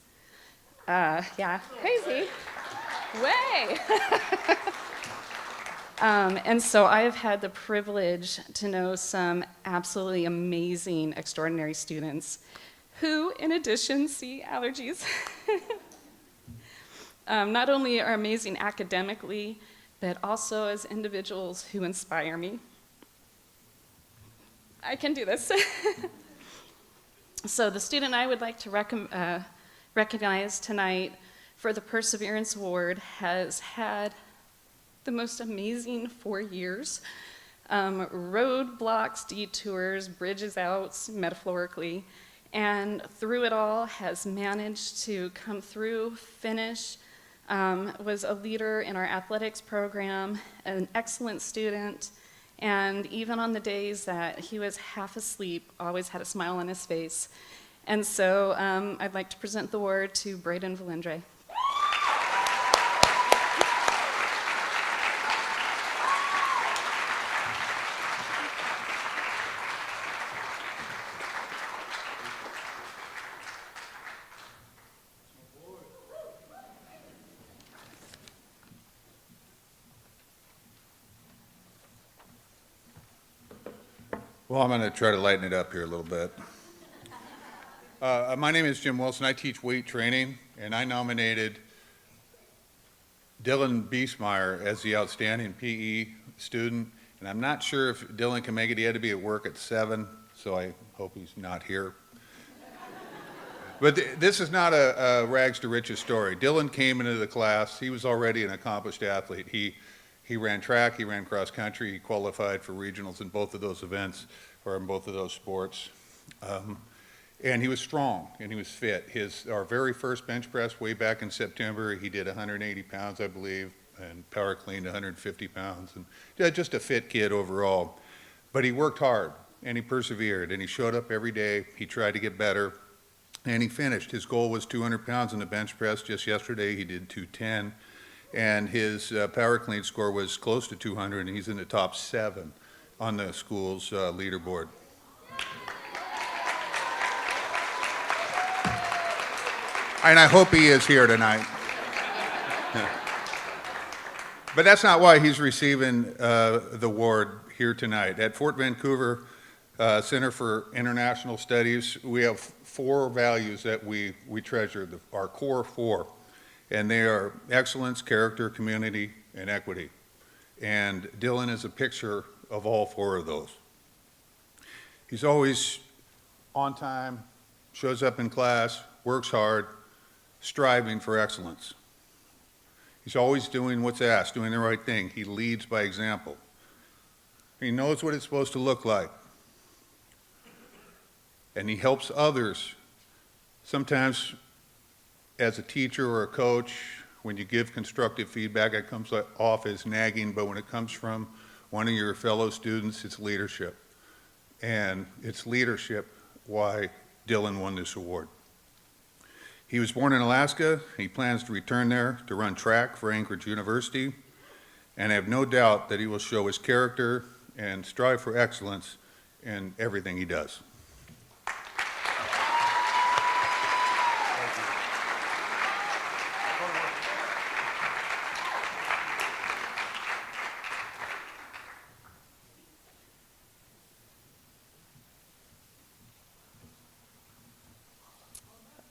Yeah, crazy. Way. And so I have had the privilege to know some absolutely amazing, extraordinary students who, in addition, see allergies. Not only are amazing academically, but also as individuals who inspire me. I can do this. So the student I would like to recognize tonight for the Perseverance Award has had the most amazing 4 years. Roadblocks, detours, bridges out, metaphorically, and through it all has managed to come through, finish, was a leader in our athletics program, an excellent student, and even on the days that he was half asleep, always had a smile on his face. And so I'd like to present the award to Braden Valendre. Well, I'm going to try to lighten it up here a little bit. My name is Jim Wilson. I teach weight training, and I nominated Dylan Biesmeyer as the outstanding PE student. And I'm not sure if Dylan can make it. He had to be at work at 7, so I hope he's not here. But this is not a rags to riches story. Dylan came into the class. He was already an accomplished athlete. He ran track, he ran cross country, he qualified for regionals in both of those events, or in both of those sports. And he was strong, and he was fit. Our very first bench press way back in September, he did 180 pounds, I believe, and power cleaned 150 pounds. And yeah, just a fit kid overall. But he worked hard. and he persevered, and he showed up every day. He tried to get better, and he finished. His goal was 200 pounds in the bench press. Just yesterday, he did 210, and his power clean score was close to 200, and he's in the top 7 on the school's leaderboard. And I hope he is here tonight. But that's not why he's receiving the award here tonight. At Fort Vancouver Center for International Studies, we have 4 values that we treasure, our core 4. And they are excellence, character, community, and equity. And Dylan is a picture of all 4 of those. He's always on time, shows up in class, works hard, striving for excellence. He's always doing what's asked, doing the right thing. He leads by example. He knows what it's supposed to look like. And he helps others. Sometimes as a teacher or a coach, when you give constructive feedback, it comes off as nagging, but when it comes from one of your fellow students, it's leadership. And it's leadership why Dylan won this award. He was born in Alaska. He plans to return there to run track for Anchorage University, and I have no doubt that he will show his character and strive for excellence in everything he does.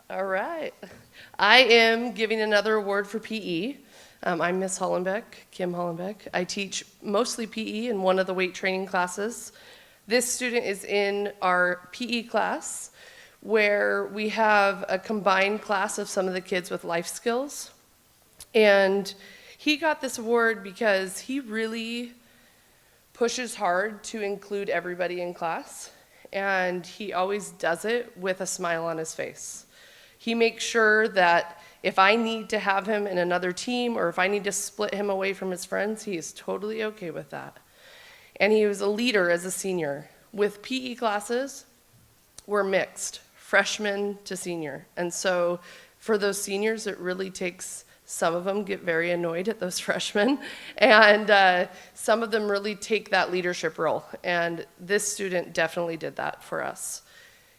All right. I am giving another award for PE. I'm Miss Hollenbeck, Kim Hollenbeck. I teach mostly PE in one of the weight training classes. This student is in our PE class, where we have a combined class of some of the kids with life skills. And he got this award because he really pushes hard to include everybody in class, and he always does it with a smile on his face. He makes sure that if I need to have him in another team or if I need to split him away from his friends, he is totally okay with that. And he was a leader as a senior. With PE classes, we're mixed, freshman to senior. And so for those seniors, it really takes, some of them get very annoyed at those freshmen, and some of them really take that leadership role. And this student definitely did that for us.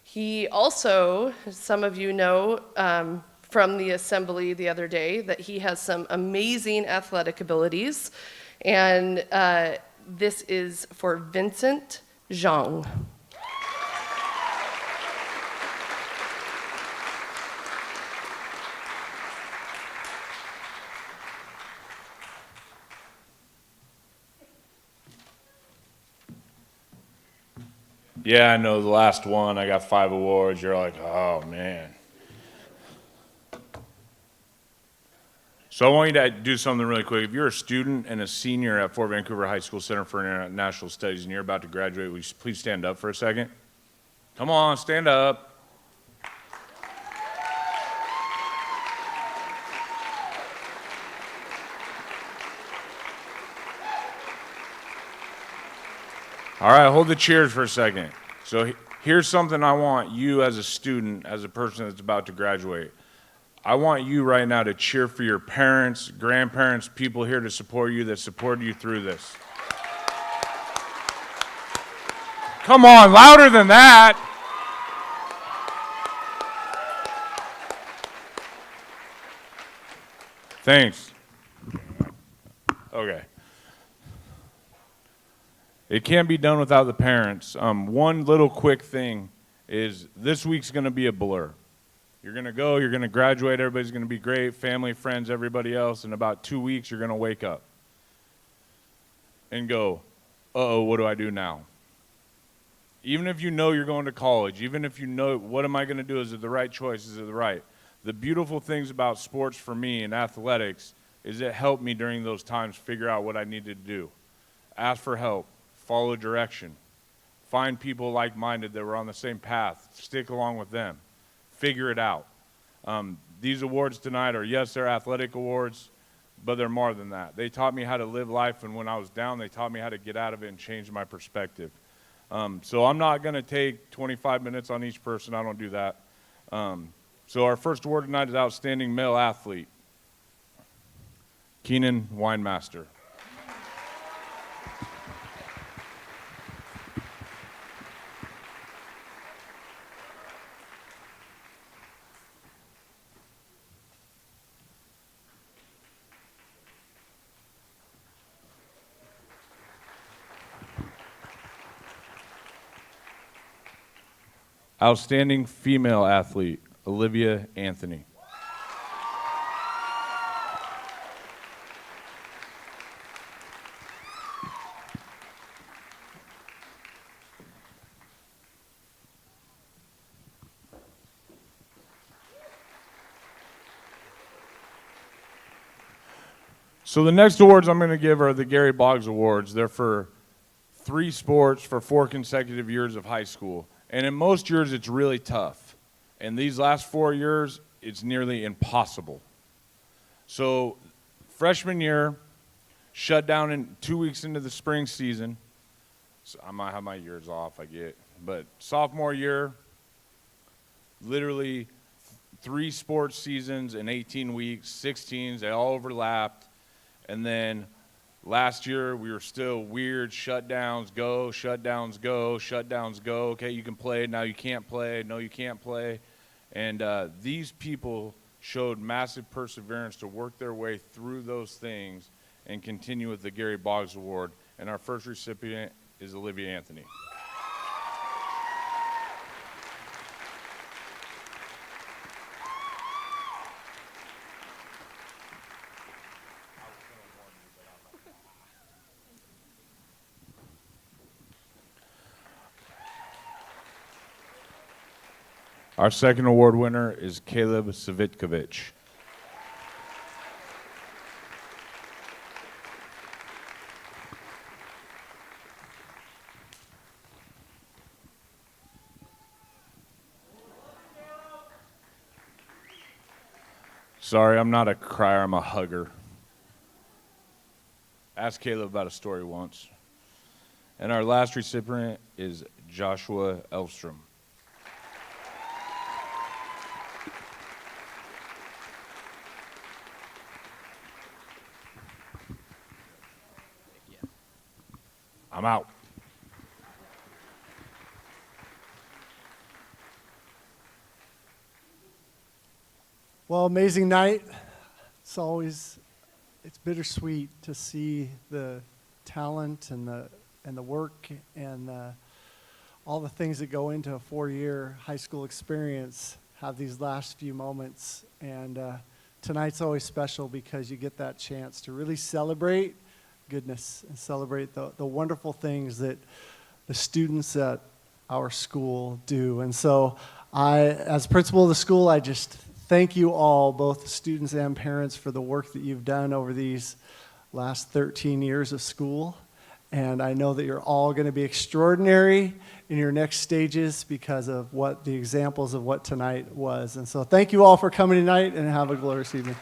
He also, some of you know from the assembly the other day, that he has some amazing athletic abilities. And this is for Vincent Zhang. Yeah, I know the last one, I got 5 awards. You're like, oh, man. So I want you to do something really quick. If you're a student and a senior at Fort Vancouver High School Center for International Studies and you're about to graduate, will you please stand up for a second? Come on, stand up. All right, hold the cheers for a second. So here's something I want you as a student, as a person that's about to graduate. I want you right now to cheer for your parents, grandparents, people here to support you, that supported you through this. Come on, louder than that. Thanks. Okay. It can't be done without the parents. One little quick thing is this week's going to be a blur. You're going to go, you're going to graduate, everybody's going to be great, family, friends, everybody else. In about 2 weeks, you're going to wake up and go, uh-oh, what do I do now? Even if you know you're going to college, even if you know, what am I going to do? Is it the right choice? Is it the right? The beautiful things about sports for me and athletics is it helped me during those times figure out what I needed to do. Ask for help. Follow direction. Find people like-minded that were on the same path. Stick along with them. Figure it out. These awards tonight are, yes, they're athletic awards, but they're more than that. They taught me how to live life, and when I was down, they taught me how to get out of it and change my perspective. So I'm not going to take 25 minutes on each person. I don't do that. So our first award tonight is Outstanding Male Athlete, Keenan Winemaster. Outstanding Female Athlete, Olivia Anthony. So the next awards I'm going to give are the Gary Boggs Awards. They're for 3 sports for 4 consecutive years of high school. And in most years, it's really tough. And these last 4 years, it's nearly impossible. So freshman year, shut down in 2 weeks into the spring season. So I might have my years off, I get. But sophomore year, literally 3 sports seasons in 18 weeks, 6 teams, they all overlapped. And then last year, we were still weird, shutdowns, go, shutdowns, go, shutdowns, go. Okay, you can play, now you can't play, no, you can't play. And these people showed massive perseverance to work their way through those things and continue with the Gary Boggs Award. And our first recipient is Olivia Anthony. Our second award winner is Caleb Savitkovich. Sorry, I'm not a crier, I'm a hugger. Asked Caleb about a story once. And our last recipient is Joshua Elfstrom. I'm out. Well, amazing night. It's bittersweet to see the talent and the work and all the things that go into a 4-year high school experience have these last few moments. And tonight's always special because you get that chance to really celebrate goodness and celebrate the wonderful things that the students at our school do. And so as principal of the school, I just thank you all, both students and parents, for the work that you've done over these last 13 years of school. And I know that you're all going to be extraordinary in your next stages because of what the examples of what tonight was. And so thank you all for coming tonight, and have a glorious evening.